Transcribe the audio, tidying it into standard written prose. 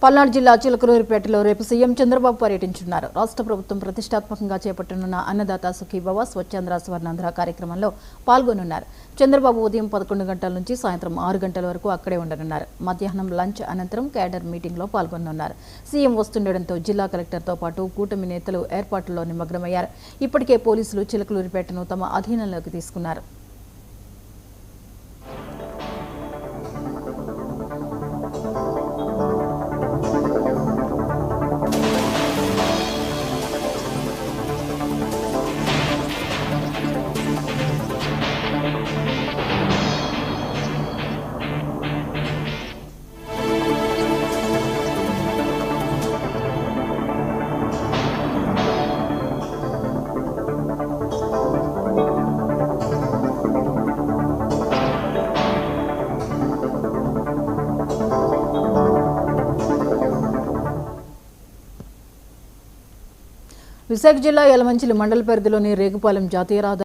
పల్నాడు జిల్లా చిలకలూరిపేటలో రేపు సీఎం చంద్రబాబు పర్యటించనున్నారు. రాష్ట్ర ప్రభుత్వం ప్రతిష్టాత్మకంగా చేపట్టనున్న అన్నదాత సుఖీభవ స్వచ్ఛంద్ర స్వర్ణాంధ్ర కార్యక్రమంలో పాల్గొనున్నారు. చంద్రబాబు ఉదయం 11 గంటల నుంచి సాయంత్రం 6 గంటల వరకు అక్కడే ఉండనున్నారు. మధ్యాహ్నం లంచ్ అనంతరం క్యాడర్ మీటింగ్లో పాల్గొనున్నారు. సీఎం వస్తుండటంతో జిల్లా కలెక్టర్తో పాటు కూటమి నేతలు ఏర్పాట్లలో నిమగ్నమయ్యారు. ఇప్పటికే పోలీసులు చిలకలూరిపేటను తమ అధీనంలోకి తీసుకున్నారు. విశాఖ జిల్లా యలమంచిలి మండల పరిధిలోని రేగుపాలెం జాతీయ రహదారి